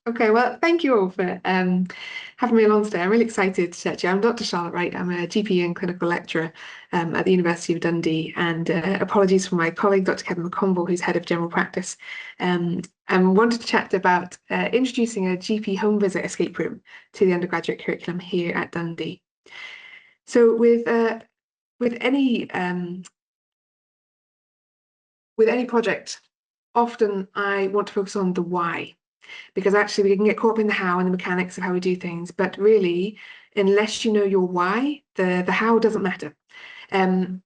Okay, well, thank you all for having me along today. I'm really excited to chat to you. I'm Dr. Charlotte Wright. I'm a GP and clinical lecturer at the University of Dundee. And apologies for my colleague, Dr. Kevin McConville, who's head of general practice, and wanted to chat about introducing a GP home visit escape room to the undergraduate curriculum here at Dundee. So with any project, often I want to focus on the why, because actually we can get caught up in the how and the mechanics of how we do things, but really, unless you know your why, the how doesn't matter.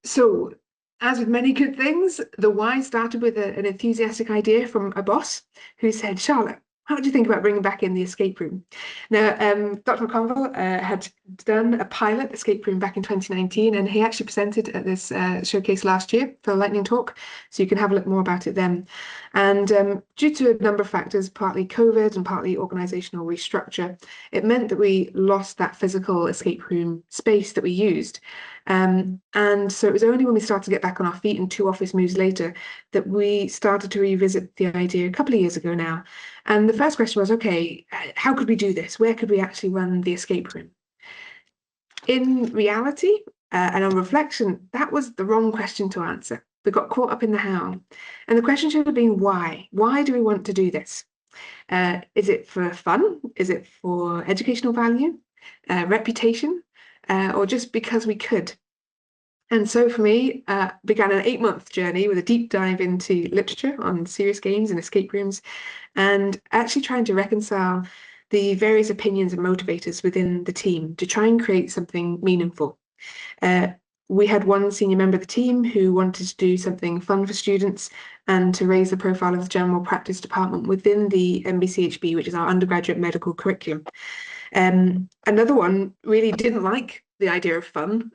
So as with many good things, the why started with an enthusiastic idea from a boss who said, Charlotte, how do you think about bringing back in the escape room? Now, Dr. McConville had done a pilot escape room back in 2019, and he actually presented at this showcase last year for a lightning talk, so you can have a look more about it then. And due to a number of factors, partly COVID and partly organisational restructure, it meant that we lost that physical escape room space that we used. And so it was only when we started to get back on our feet and 2 office moves later that we started to revisit the idea a couple of years ago now. And the first question was, okay, how could we do this? Where could we actually run the escape room? In reality, and on reflection, that was the wrong question to answer. We got caught up in the how. And the question should have been why? Why do we want to do this? Is it for fun? Is it for educational value, reputation, or just because we could? And so for me, began an 8-month journey with a deep dive into literature on serious games and escape rooms, and actually trying to reconcile the various opinions and motivators within the team to try and create something meaningful. We had one senior member of the team who wanted to do something fun for students and to raise the profile of the general practice department within the MBCHB, which is our undergraduate medical curriculum. Another one really didn't like the idea of fun.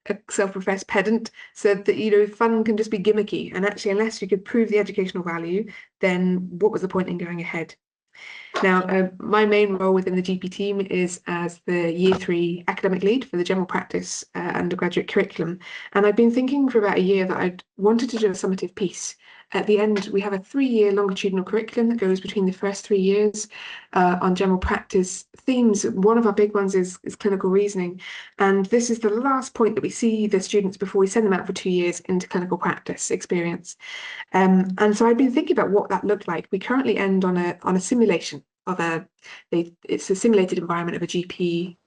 A self-professed pedant said that, fun can just be gimmicky. And actually, unless you could prove the educational value, then what was the point in going ahead? Now, my main role within the GP team is as the Year 3 academic lead for the general practice undergraduate curriculum. And I've been thinking for about a year that I'd wanted to do a summative piece. At the end, we have a 3-year longitudinal curriculum that goes between the first 3 years on general practice themes. One of our big ones is clinical reasoning. And this is the last point that we see the students before we send them out for 2 years into clinical practice experience. And so I've been thinking about what that looked like. We currently end on a simulation of it's a simulated environment of a GP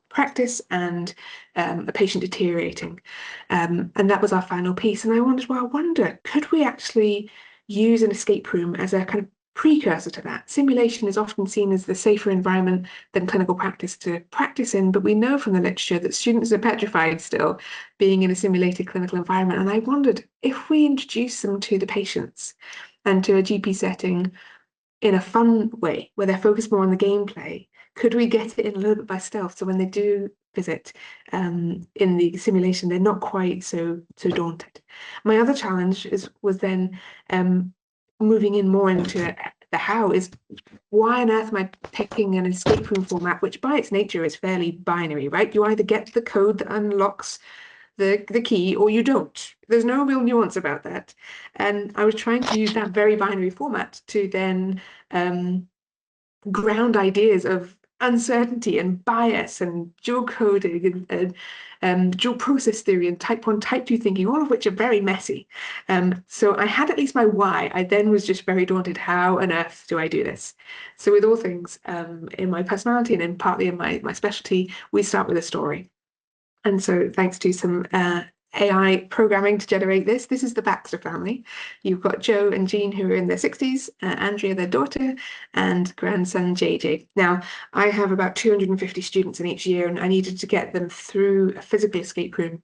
practice and a patient deteriorating. And that was our final piece. And I wonder, could we actually use an escape room as a kind of precursor to that? Simulation is often seen as the safer environment than clinical practice to practice in, but we know from the literature that students are petrified still being in a simulated clinical environment. And I wondered if we introduce them to the patients and to a GP setting in a fun way, where they're focused more on the gameplay, could we get it in a little bit by stealth? So when they do visit in the simulation, they're not quite so daunted. My other challenge was then moving in more into the how is why on earth am I picking an escape room format, which by its nature is fairly binary, right? You either get the code that unlocks the key or you don't. There's no real nuance about that. And I was trying to use that very binary format to then ground ideas of uncertainty and bias and dual coding and dual process theory and type 1, type 2 thinking, all of which are very messy. So I had at least my why. I then was just very daunted. How on earth do I do this? So with all things in my personality and in partly in my specialty, we start with a story. And so thanks to some AI programming to generate this. This is the Baxter family. You've got Joe and Jean who are in their 60s, Andrea, their daughter, and grandson JJ. Now, I have about 250 students in each year, and I needed to get them through a physical escape room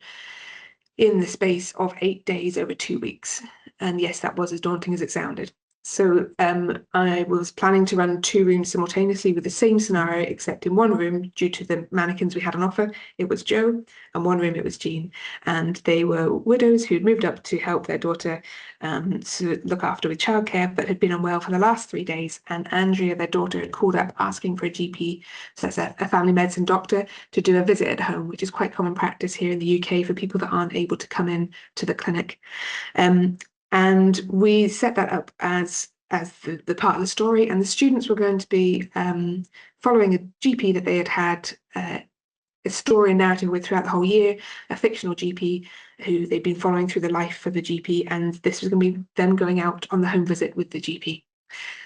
in the space of 8 days over 2 weeks. And yes, that was as daunting as it sounded. So I was planning to run 2 rooms simultaneously with the same scenario, except in one room, due to the mannequins we had on offer, it was Joe, and one room it was Jean. And they were widows who'd moved up to help their daughter to look after with childcare, but had been unwell for the last 3 days. And Andrea, their daughter, had called up asking for a GP, so that's a family medicine doctor, to do a visit at home, which is quite common practice here in the UK for people that aren't able to come in to the clinic. And we set that up as as the part of the story, and the students were going to be following a GP that they had had a story and narrative with throughout the whole year, a fictional GP who they'd been following through the life of the GP, and this was going to be them going out on the home visit with the GP.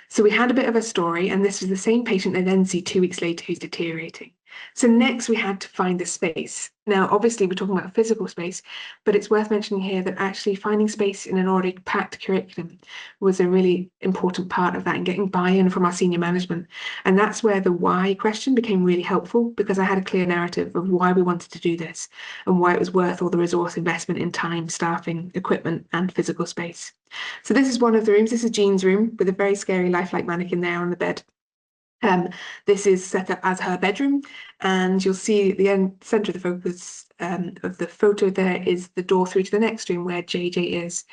So we had a bit of a story, and this was the same patient they then see 2 weeks later who's deteriorating. So next we had to find the space. Now, obviously we're talking about physical space, but it's worth mentioning here that actually finding space in an already packed curriculum was a really important part of that, and getting buy-in from our senior management. And that's where the why question became really helpful, because I had a clear narrative of why we wanted to do this and why it was worth all the resource investment in time, staffing, equipment, and physical space. So this is one of the rooms. This is Jean's room with a very scary lifelike mannequin there on the bed. This is set up as her bedroom, and you'll see at the end center of the focus of the photo there is the door through to the next room where JJ is.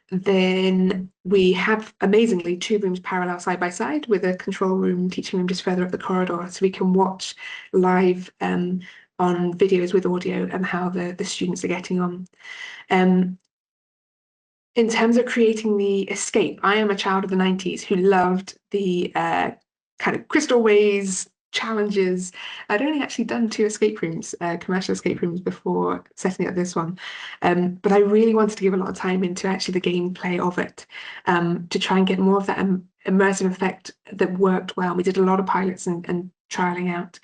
Then we have amazingly 2 rooms parallel side by side, with a control room, teaching room just further up the corridor, so we can watch live on videos with audio and how the students are getting on. In terms of creating the escape, I am a child of the 90s who loved the kind of Crystal Ways challenges. I'd only actually done 2 escape rooms, commercial escape rooms, before setting up this one. But I really wanted to give a lot of time into actually the gameplay of it, to try and get more of that immersive effect that worked well. We did a lot of pilots and trialing out.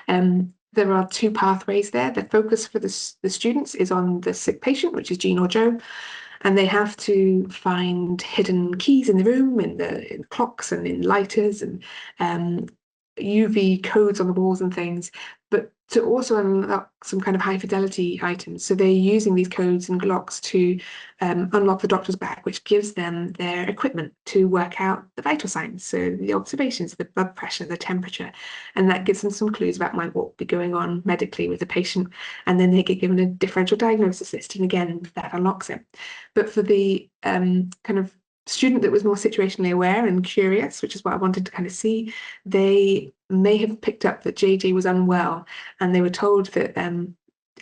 There are 2 pathways there. The focus for the students is on the sick patient, which is Jean or Joe. And they have to find hidden keys in the room, in clocks and in lighters, and UV codes on the walls and things, but to also unlock some kind of high fidelity items. So they're using these codes and locks to unlock the doctor's bag, which gives them their equipment to work out the vital signs. So the observations, the blood pressure, the temperature, and that gives them some clues about what will be going on medically with the patient. And then they get given a differential diagnosis list, and again, that unlocks it. But for the kind of student that was more situationally aware and curious, which is what I wanted to kind of see, they may have picked up that JJ was unwell, and they were told that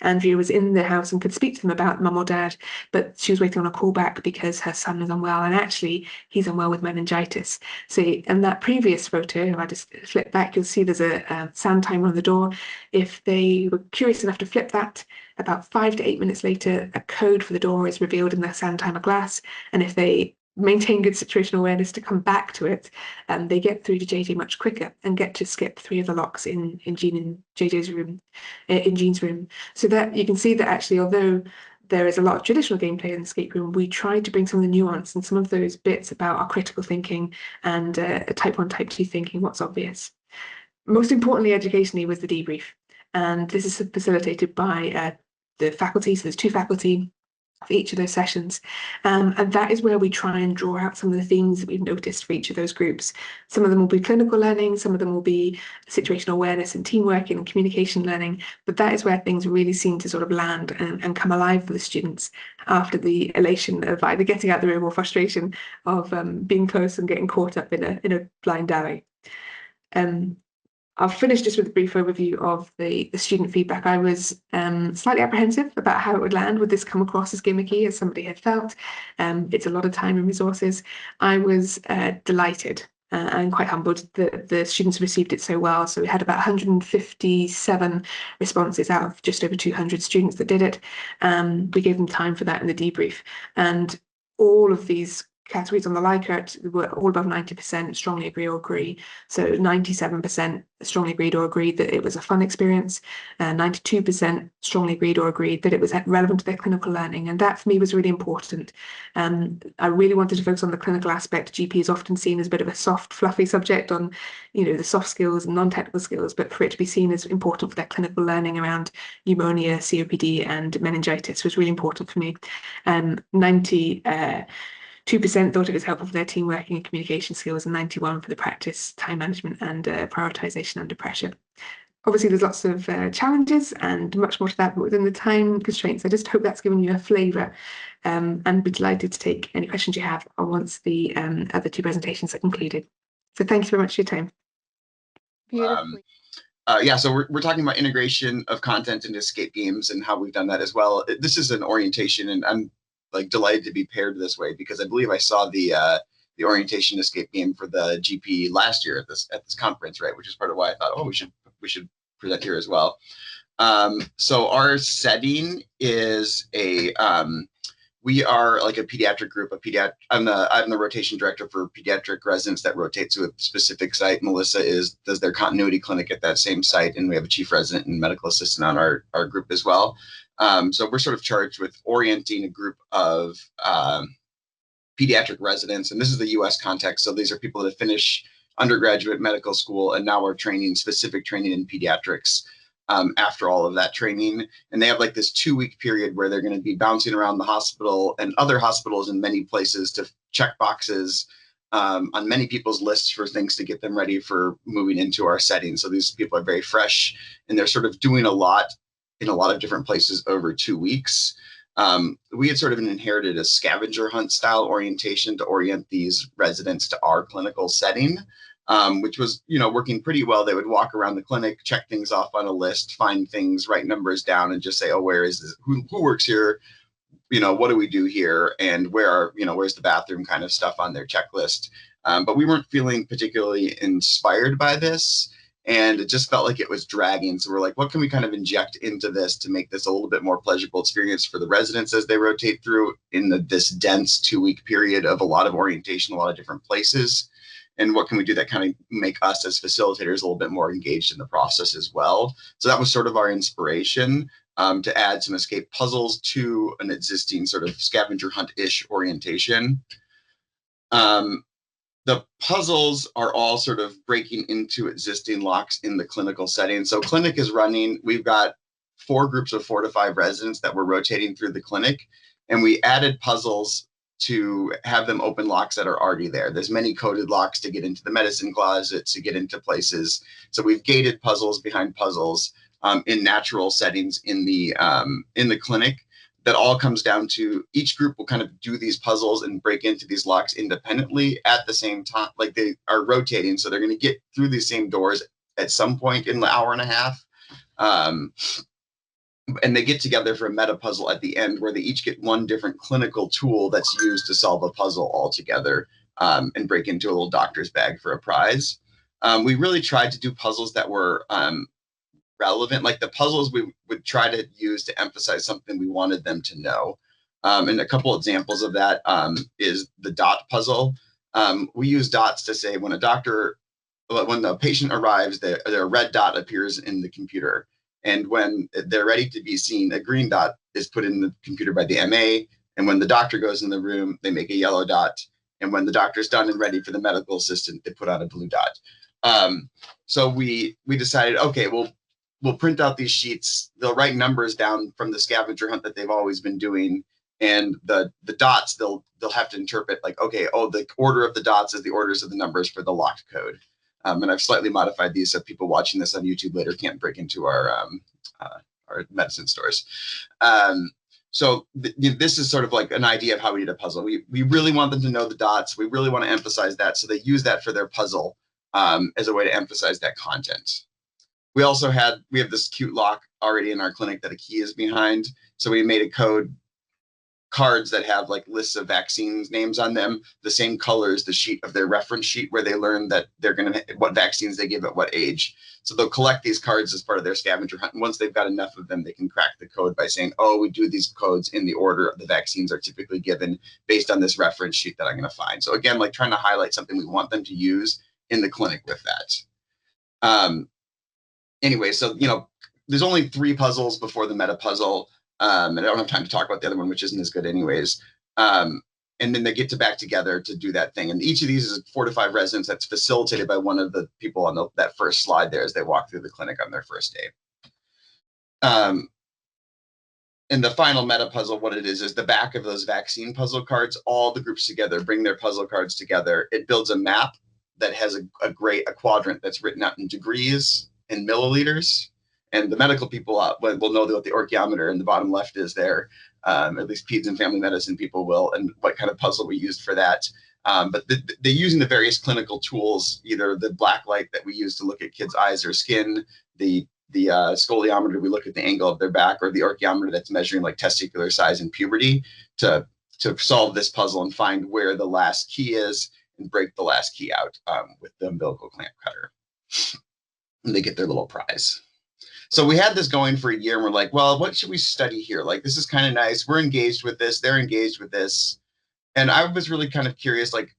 Andrea was in the house and could speak to them about mum or dad, but she was waiting on a call back because her son was unwell, and actually he's unwell with meningitis. So in that previous photo, if I just flip back, you'll see there's a sound timer on the door. If they were curious enough to flip that, about 5 to 8 minutes later, a code for the door is revealed in the sound timer glass, and if they maintain good situational awareness to come back to it, they get through to JJ much quicker and get to skip 3 of the locks in Jean and JJ's room, in Jean's room. So that you can see that actually, although there is a lot of traditional gameplay in the escape room, we tried to bring some of the nuance and some of those bits about our critical thinking and type 1, type 2 thinking, what's obvious. Most importantly, educationally, was the debrief. And this is facilitated by the faculty. So there's 2 faculty for each of those sessions. And that is where we try and draw out some of the themes that we've noticed for each of those groups. Some of them will be clinical learning, some of them will be situational awareness and teamwork and communication learning, but that is where things really seem to sort of land and come alive for the students after the elation of either getting out the room or frustration of being close and getting caught up in a blind alley. I'll finish just with a brief overview of the student feedback. I was slightly apprehensive about how it would land. Would this come across as gimmicky, as somebody had felt? It's a lot of time and resources. I was delighted and quite humbled that the students received it so well. So we had about 157 responses out of just over 200 students that did it. We gave them time for that in the debrief. And all of these categories on the Likert were all above 90% strongly agree or agree. So 97% strongly agreed or agreed that it was a fun experience, and 92% strongly agreed or agreed that it was relevant to their clinical learning. And that for me was really important. I really wanted to focus on the clinical aspect. GP is often seen as a bit of a soft, fluffy subject on, the soft skills and non-technical skills, but for it to be seen as important for their clinical learning around pneumonia, COPD, and meningitis was really important for me. 2% thought it was helpful for their team working and communication skills, and 91% for the practice, time management, and prioritization under pressure. Obviously, there's lots of challenges and much more to that, but within the time constraints, I just hope that's given you a flavour, and be delighted to take any questions you have once the other 2 presentations are concluded. So thank you very much for your time. Yeah, so we're talking about integration of content into escape games and how we've done that as well. This is an orientation, and I'm delighted to be paired this way, because I believe I saw the the orientation escape game for the GP last year at this conference, right? Which is part of why I thought, oh, we should present here as well. So our setting is we are like a pediatric group of I'm the rotation director for pediatric residents that rotate to a specific site. Melissa does their continuity clinic at that same site, and we have a chief resident and medical assistant on our group as well. So we're sort of charged with orienting a group of pediatric residents, and this is the U.S. context. So these are people that finish undergraduate medical school and now are specific training in pediatrics. After all of that training, and they have like this 2-week period where they're going to be bouncing around the hospital and other hospitals in many places to check boxes on many people's lists for things to get them ready for moving into our setting. So these people are very fresh, and they're sort of doing a lot in a lot of different places over 2 weeks. We had sort of inherited a scavenger hunt style orientation to orient these residents to our clinical setting. Which was, working pretty well. They would walk around the clinic, check things off on a list, find things, write numbers down, and just say, oh, where is this? Who works here? What do we do here? And where's the bathroom kind of stuff on their checklist? But we weren't feeling particularly inspired by this. And it just felt like it was dragging. So we're like, what can we kind of inject into this to make this a little bit more pleasurable experience for the residents as they rotate through in this dense 2-week period of a lot of orientation, a lot of different places? And what can we do that kind of make us as facilitators a little bit more engaged in the process as well? So that was sort of our inspiration to add some escape puzzles to an existing sort of scavenger hunt-ish orientation. The puzzles are all sort of breaking into existing locks in the clinical setting. So clinic is running. We've got 4 groups of 4 to 5 residents that we're rotating through the clinic. And we added puzzles to have them open locks that are already there. There's many coded locks to get into the medicine closet, to get into places. So we've gated puzzles behind puzzles in natural settings in the clinic. That all comes down to each group will kind of do these puzzles and break into these locks independently at the same time. Like they are rotating, so they're going to get through these same doors at some point in the hour and a half. And they get together for a meta puzzle at the end where they each get one different clinical tool that's used to solve a puzzle all together and break into a little doctor's bag for a prize. We really tried to do puzzles that were relevant, like the puzzles we would try to use to emphasize something we wanted them to know. And a couple examples of that is the dot puzzle. We use dots to say when the patient arrives, their red dot appears in the computer. And when they're ready to be seen, a green dot is put in the computer by the MA. And when the doctor goes in the room, they make a yellow dot. And when the doctor's done and ready for the medical assistant, they put on a blue dot. So we decided, okay, we'll print out these sheets. They'll write numbers down from the scavenger hunt that they've always been doing. And the dots, they'll have to interpret like, okay, the order of the dots is the orders of the numbers for the locked code. And I've slightly modified these so people watching this on YouTube later can't break into our medicine stores. So this is sort of like an idea of how we did a puzzle. We really want them to know the dots. We really want to emphasize that. So they use that for their puzzle as a way to emphasize that content. We have this cute lock already in our clinic that a key is behind. So we made a code cards that have like lists of vaccines names on them, the same color as the sheet of their reference sheet where they learn that what vaccines they give at what age. So they'll collect these cards as part of their scavenger hunt. And once they've got enough of them, they can crack the code by saying, oh, we do these codes in the order the vaccines are typically given based on this reference sheet that I'm going to find. So again, like trying to highlight something we want them to use in the clinic with that. Anyway, so, there's only 3 puzzles before the meta puzzle. And I don't have time to talk about the other one, which isn't as good anyways. And then they get back together to do that thing. And each of these is 4 to 5 residents that's facilitated by one of the people on that first slide there as they walk through the clinic on their first day. And the final meta puzzle, what it is the back of those vaccine puzzle cards, all the groups together, bring their puzzle cards together. It builds a map that has a quadrant that's written out in degrees and milliliters. And the medical people will know what the orchiometer in the bottom left is there. At least peds and family medicine people will, and what kind of puzzle we used for that. But they're using the various clinical tools, either the black light that we use to look at kids' eyes or skin, the scoliometer, we look at the angle of their back, or the orchiometer that's measuring like testicular size and puberty to solve this puzzle and find where the last key is. and break the last key out with the umbilical clamp cutter. And they get their little prize. So we had this going for a year, and we're like, well, what should we study here? Like, this is kind of nice. We're engaged with this. They're engaged with this. And I was really kind of curious, like,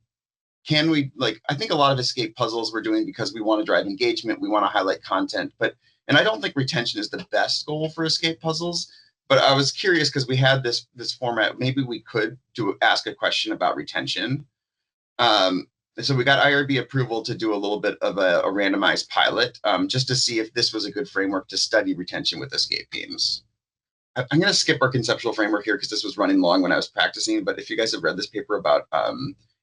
can we, like, I think a lot of escape puzzles we're doing because we want to drive engagement. We want to highlight content. And I don't think retention is the best goal for escape puzzles. But I was curious because we had this format. Maybe we could ask a question about retention. So we got IRB approval to do a little bit of a randomized pilot, just to see if this was a good framework to study retention with escape games. I'm going to skip our conceptual framework here because this was running long when I was practicing. But if you guys have read this paper about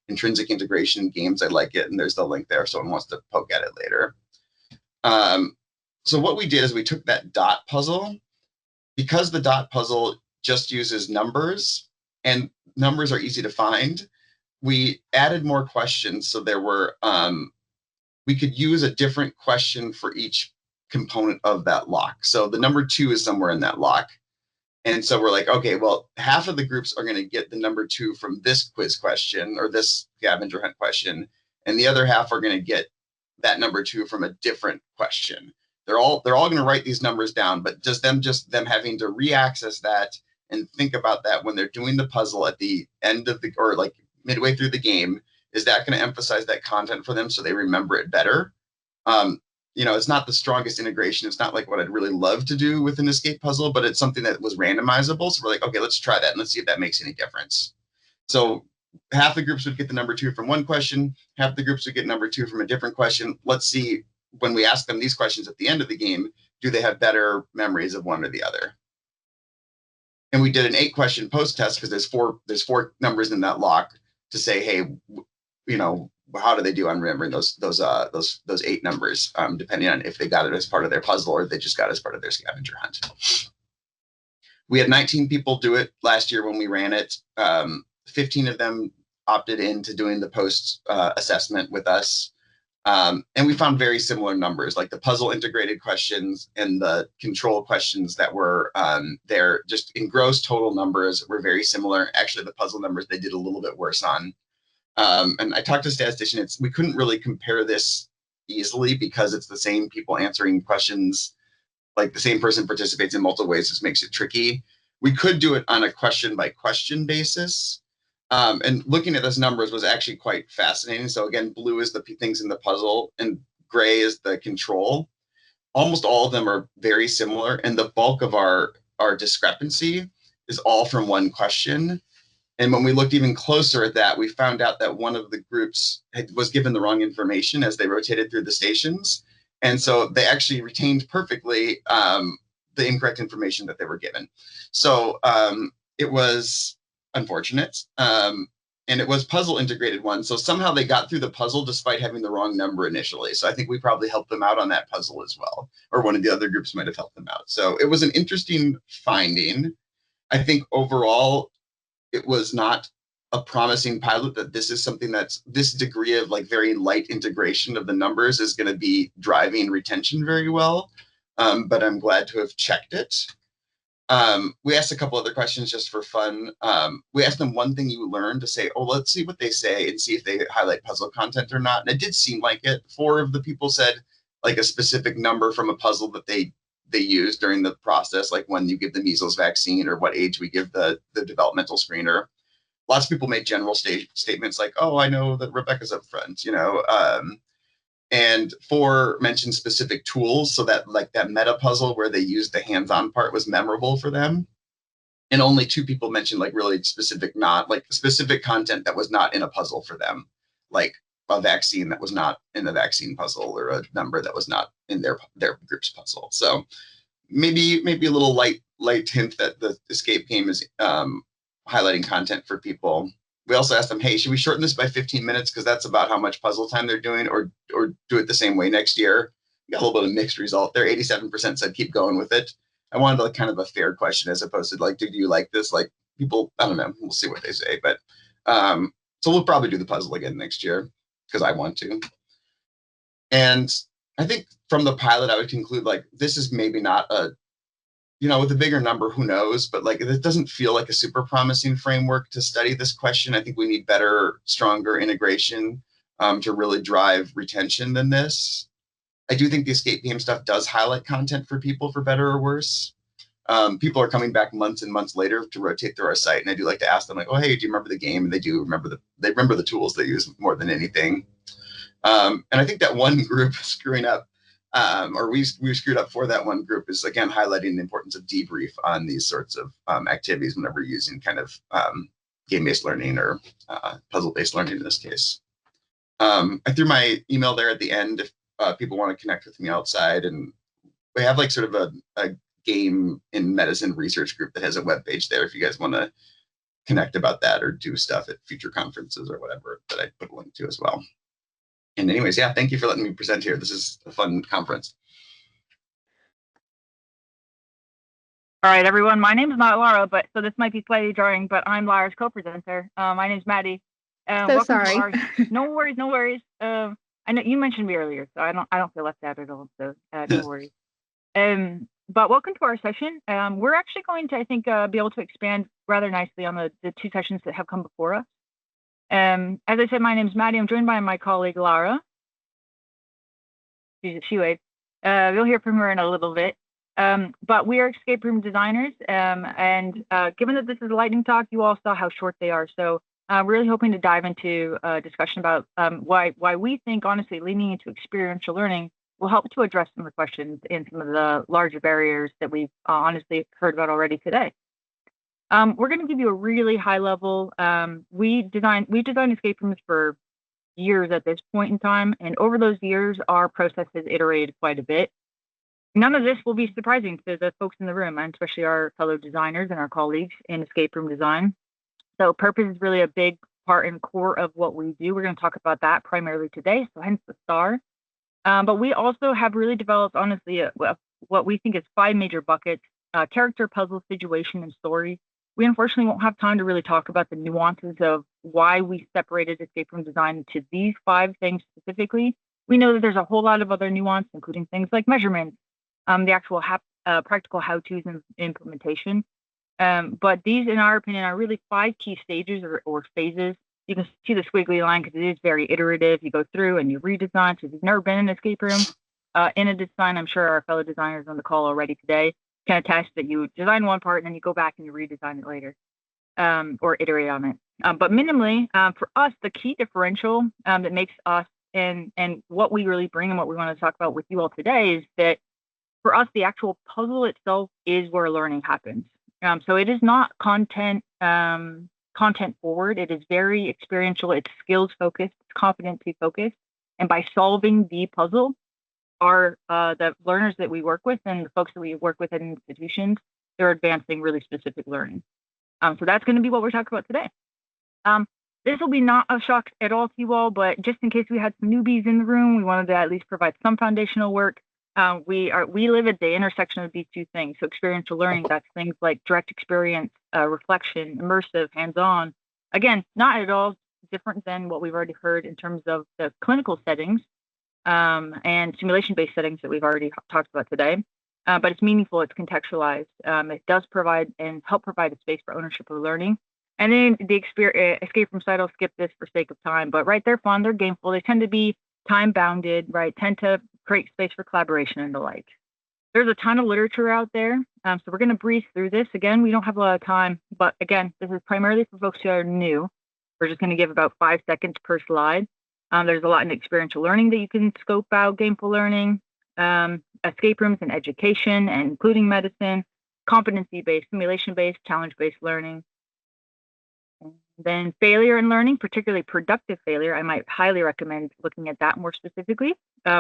intrinsic integration games, I like it. And there's the link there if someone wants to poke at it later. So what we did is we took that dot puzzle. Because the dot puzzle just uses numbers, and numbers are easy to find, we added more questions. So there were, we could use a different question for each component of that lock. So the number 2 is somewhere in that lock. And so we're like, okay, well, half of the groups are going to get the number 2 from this quiz question or this scavenger hunt question. And the other half are going to get that number 2 from a different question. They're all going to write these numbers down, but just them having to re-access that and think about that when they're doing the puzzle at the end of the, or like midway through the game, is that going to emphasize that content for them so they remember it better? It's not the strongest integration. It's not like what I'd really love to do with an escape puzzle, but it's something that was randomizable. So we're like, okay, let's try that and let's see if that makes any difference. So half the groups would get the number 2 from one question, half the groups would get number 2 from a different question. Let's see, when we ask them these questions at the end of the game, do they have better memories of one or the other? And we did an 8-question post-test because there's four numbers in that lock to say, hey, how do they do on remembering those 8 numbers, depending on if they got it as part of their puzzle or if they just got it as part of their scavenger hunt. We had 19 people do it last year when we ran it. 15 of them opted into doing the post assessment with us. And we found very similar numbers, like the puzzle integrated questions and the control questions that were there, just in gross total numbers were very similar. Actually, the puzzle numbers they did a little bit worse on. And I talked to a statistician. We couldn't really compare this easily because it's the same people answering questions, like the same person participates in multiple ways. This makes it tricky. We could do it on a question by question basis. And looking at those numbers was actually quite fascinating. So again, blue is the things in the puzzle and gray is the control. Almost all of them are very similar. And the bulk of our discrepancy is all from one question. And when we looked even closer at that, we found out that one of the groups was given the wrong information as they rotated through the stations. And so they actually retained perfectly the incorrect information that they were given. So it was unfortunate. And it was puzzle integrated one. So somehow they got through the puzzle despite having the wrong number initially. So I think we probably helped them out on that puzzle as well, or one of the other groups might have helped them out. So it was an interesting finding. I think overall, it was not a promising pilot that this is something that's this degree of like very light integration of the numbers is going to be driving retention very well. But I'm glad to have checked it. We asked a couple other questions just for fun. We asked them one thing you learned to say, oh, let's see what they say and see if they highlight puzzle content or not. And it did seem like it. 4 of the people said like a specific number from a puzzle that they used during the process, like when you give the measles vaccine or what age we give the developmental screener. Lots of people made general statements like, oh, I know that Rebecca's up front, and 4 mentioned specific tools. So that like that meta puzzle where they used the hands-on part was memorable for them. And only 2 people mentioned like really specific, not like specific content that was not in a puzzle for them, like a vaccine that was not in the vaccine puzzle or a number that was not in their group's puzzle. So maybe a little light hint that the escape game is highlighting content for people. We also asked them, hey, should we shorten this by 15 minutes? Because that's about how much puzzle time they're doing, or do it the same way next year. We got a little bit of a mixed result there. 87% said keep going with it. I wanted like kind of a fair question as opposed to like, do you like this? Like people, I don't know, we'll see what they say. But so we'll probably do the puzzle again next year because I want to. And I think from the pilot, I would conclude like this is maybe not a, with a bigger number, who knows? But like it doesn't feel like a super promising framework to study this question. I think we need better, stronger integration. to really drive retention than this. I do think the escape game stuff does highlight content for people for better or worse. People are coming back months and months later to rotate through our site, and I do like to ask them, like, "Oh, hey, do you remember the game?" And they do remember the tools they use more than anything. And I think that one group screwing up, or we screwed up for that one group, is again highlighting the importance of debrief on these sorts of activities whenever you're using kind of game-based learning or puzzle-based learning in this case. I threw my email there at the end if people want to connect with me outside, and we have like sort of a game in medicine research group that has a web page there if you guys want to connect about that or do stuff at future conferences or whatever that I put a link to as well. And anyways, yeah, thank you for letting me present here. This is a fun conference. All right, everyone. My name is not Laura, but so this might be slightly jarring, but I'm Lara's co-presenter. My name is Maddie. So sorry. No worries, no worries. I know you mentioned me earlier, so I don't feel left out at all. So no worries. But welcome to our session. We're actually going to, I think, be able to expand rather nicely on the two sessions that have come before us. As I said, my name is Maddie. I'm joined by my colleague Lara. She waits. You'll hear from her in a little bit. But we are escape room designers, and given that this is a lightning talk, you all saw how short they are. So really hoping to dive into a discussion about why we think, honestly, leaning into experiential learning will help to address some of the questions in some of the larger barriers that we've honestly heard about already today. We're going to give you a really high level. We designed escape rooms for years at this point in time, and over those years, our process has iterated quite a bit. None of this will be surprising to the folks in the room, and especially our fellow designers and our colleagues in escape room design. So purpose is really a big part and core of what we do. We're going to talk about that primarily today, so hence the star. But we also have really developed, honestly, what we think is 5 major buckets: character, puzzle, situation, and story. We unfortunately won't have time to really talk about the nuances of why we separated escape room design into these 5 things specifically. We know that there's a whole lot of other nuance, including things like measurements, the actual practical how-tos and implementation. But these, in our opinion, are really 5 key stages or phases. You can see the squiggly line because it is very iterative. You go through and you redesign. So if you've never been in an escape room, in a design, I'm sure our fellow designers on the call already today can attest that you design one part and then you go back and you redesign it later, or iterate on it. But minimally, for us, the key differential that makes us and what we really bring and what we want to talk about with you all today is that for us, the actual puzzle itself is where learning happens. So it is not content forward. It is very experiential. It's skills focused, it's competency focused. And by solving the puzzle, the learners that we work with and the folks that we work with at institutions, they're advancing really specific learning. So that's going to be what we're talking about today. This will be not a shock at all to you all, but just in case we had some newbies in the room, we wanted to at least provide some foundational work. We live at the intersection of these 2 things. So experiential learning, that's things like direct experience, reflection, immersive, hands-on. Again, not at all different than what we've already heard in terms of the clinical settings and simulation-based settings that we've already talked about today. But it's meaningful, it's contextualized. It does provide and help provide a space for ownership of learning. And then the escape room side, I'll skip this for sake of time, but right, they're fun, they're gameful, they tend to be time-bounded, right, tend to create space for collaboration and the like. There's a ton of literature out there, so we're going to breeze through this. Again, we don't have a lot of time, but again, this is primarily for folks who are new. We're just going to give about 5 seconds per slide. There's a lot in experiential learning that you can scope out, gameful learning, escape rooms and education, and including medicine, competency-based, simulation-based, challenge-based learning. Then failure in learning, particularly productive failure, I might highly recommend looking at that more specifically.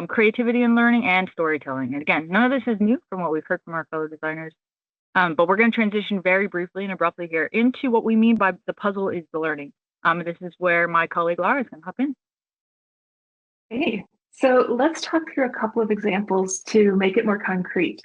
Creativity in learning and storytelling. And again, none of this is new from what we've heard from our fellow designers. But we're going to transition very briefly and abruptly here into what we mean by the puzzle is the learning. This is where my colleague Lara is going to hop in. Okay, so let's talk through a couple of examples to make it more concrete.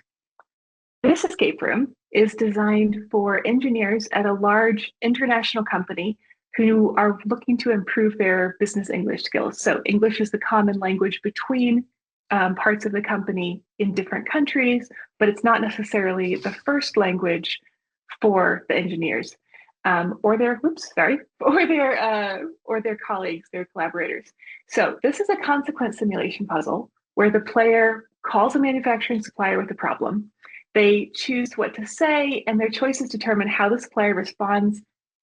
This escape room is designed for engineers at a large international company who are looking to improve their business English skills. So English is the common language between parts of the company in different countries, but it's not necessarily the first language for the engineers. or their colleagues, their collaborators. So this is a consequence simulation puzzle where the player calls a manufacturing supplier with a problem. They choose what to say, and their choices determine how the supplier responds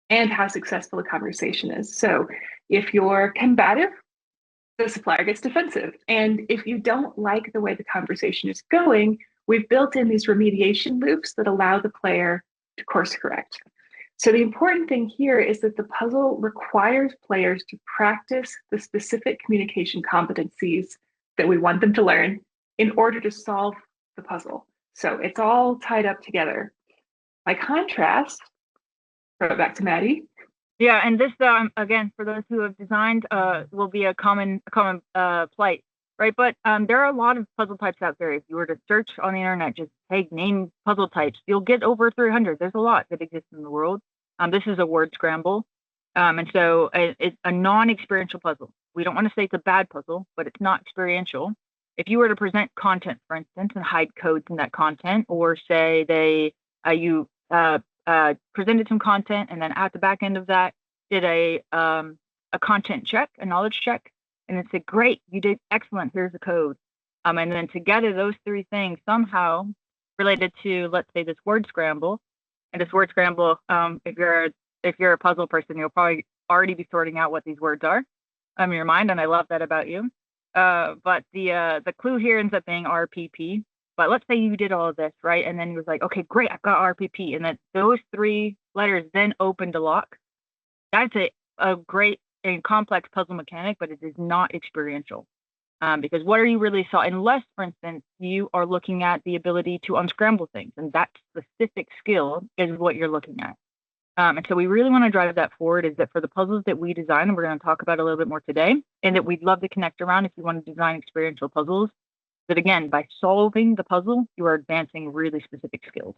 and how successful the conversation is. So if you're combative, the supplier gets defensive. And if you don't like the way the conversation is going, we've built in these remediation loops that allow the player to course correct. So the important thing here is that the puzzle requires players to practice the specific communication competencies that we want them to learn in order to solve the puzzle. So it's all tied up together. By contrast, throw it back to Maddie. Yeah, and this again, for those who have designed, will be a common plight, right? But there are a lot of puzzle types out there. If you were to search on the internet, just hey, name puzzle types, you'll get over 300. There's a lot that exists in the world. This is a word scramble, and so it's a non-experiential puzzle. We don't want to say it's a bad puzzle, but it's not experiential. If you were to present content, for instance, and hide codes in that content, or say you presented some content and then at the back end of that did a content check, a knowledge check, and then said, great, you did excellent, here's the code. And then together those three things somehow related to, let's say, this word scramble. And this word scramble, if you're a puzzle person, you'll probably already be sorting out what these words are in your mind, and I love that about you. But the clue here ends up being RPP. But let's say you did all of this, right? And then you was like, okay, great, I've got RPP. And then those three letters then opened a lock. That's a great and complex puzzle mechanic, but it is not experiential. Because what are you really saw? Unless, for instance, you are looking at the ability to unscramble things, and that specific skill is what you're looking at. And so we really want to drive that forward, is that for the puzzles that we design, and we're going to talk about a little bit more today, and that we'd love to connect around if you want to design experiential puzzles, that again, by solving the puzzle, you are advancing really specific skills.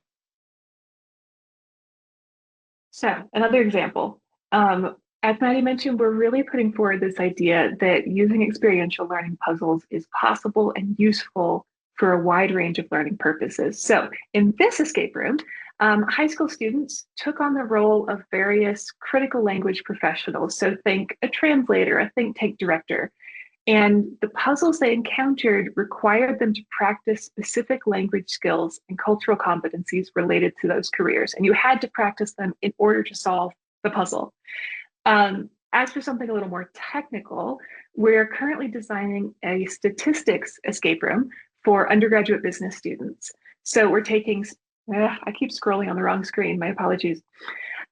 So another example, as Maddie mentioned, we're really putting forward this idea that using experiential learning puzzles is possible and useful for a wide range of learning purposes. So in this escape room, high school students took on the role of various critical language professionals. So think a translator, a think tank director. And the puzzles they encountered required them to practice specific language skills and cultural competencies related to those careers. And you had to practice them in order to solve the puzzle. As for something a little more technical, we're currently designing a statistics escape room for undergraduate business students. So we're taking, I keep scrolling on the wrong screen, my apologies.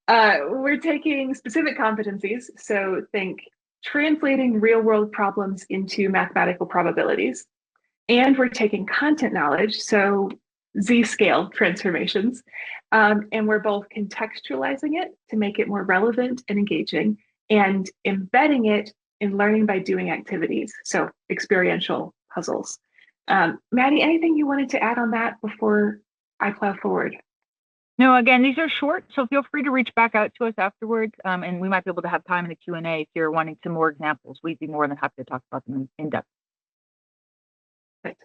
We're taking specific competencies, so think translating real-world problems into mathematical probabilities. And we're taking content knowledge, so Z-scale transformations, and we're both contextualizing it to make it more relevant and engaging, and embedding it in learning by doing activities, so experiential puzzles. Maddie, anything you wanted to add on that before I plow forward? No, again, these are short, so feel free to reach back out to us afterwards, and we might be able to have time in the Q&A if you're wanting some more examples. We'd be more than happy to talk about them in depth. Right.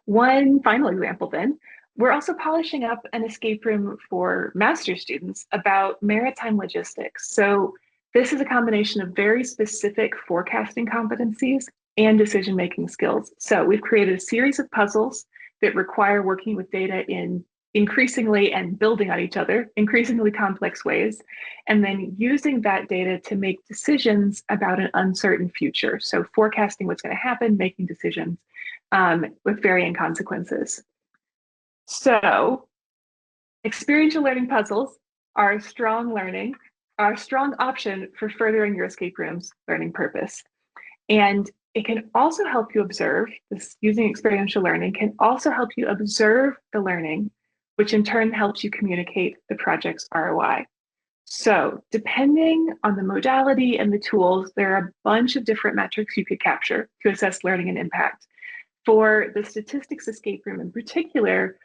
One final example then. We're also polishing up an escape room for master's students about maritime logistics. So this is a combination of very specific forecasting competencies and decision-making skills. So we've created a series of puzzles that require working with data in increasingly and building on each other, increasingly complex ways, and then using that data to make decisions about an uncertain future. So forecasting what's going to happen, making decisions with varying consequences. So experiential learning puzzles are a strong option for furthering your escape room's learning purpose. And it can also help you observe, this using experiential learning can also help you observe the learning, which in turn helps you communicate the project's ROI. So depending on the modality and the tools, there are a bunch of different metrics you could capture to assess learning and impact. For the statistics escape room in particular,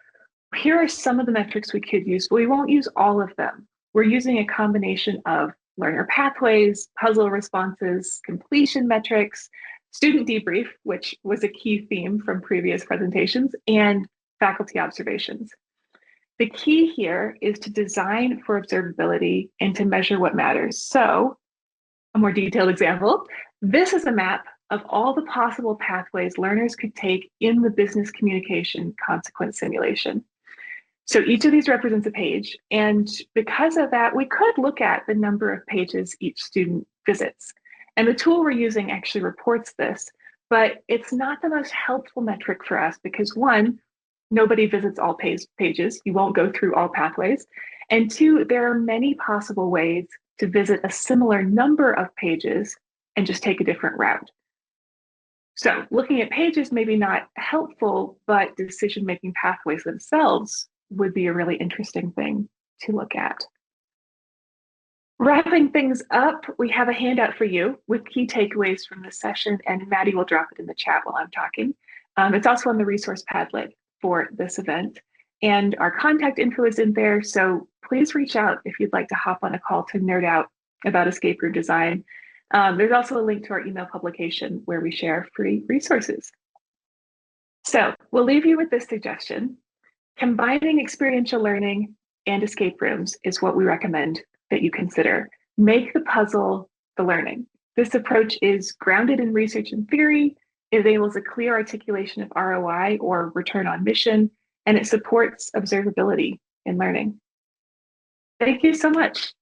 here are some of the metrics we could use, but we won't use all of them. We're using a combination of learner pathways, puzzle responses, completion metrics, student debrief, which was a key theme from previous presentations, and faculty observations. The key here is to design for observability and to measure what matters. So, a more detailed example, this is a map of all the possible pathways learners could take in the business communication consequence simulation. So each of these represents a page, and because of that, we could look at the number of pages each student visits. And the tool we're using actually reports this, but it's not the most helpful metric for us because one, nobody visits all pages. You won't go through all pathways. And two, there are many possible ways to visit a similar number of pages and just take a different route. So looking at pages may be not helpful, but decision-making pathways themselves would be a really interesting thing to look at. Wrapping things up, we have a handout for you with key takeaways from this session, and Maddie will drop it in the chat while I'm talking. It's also on the resource Padlet for this event, and our contact info is in there, so please reach out if you'd like to hop on a call to nerd out about escape room design. There's also a link to our email publication where we share free resources. So we'll leave you with this suggestion. Combining experiential learning and escape rooms is what we recommend that you consider. Make the puzzle the learning. This approach is grounded in research and theory. It enables a clear articulation of ROI or return on mission, and it supports observability in learning. Thank you so much.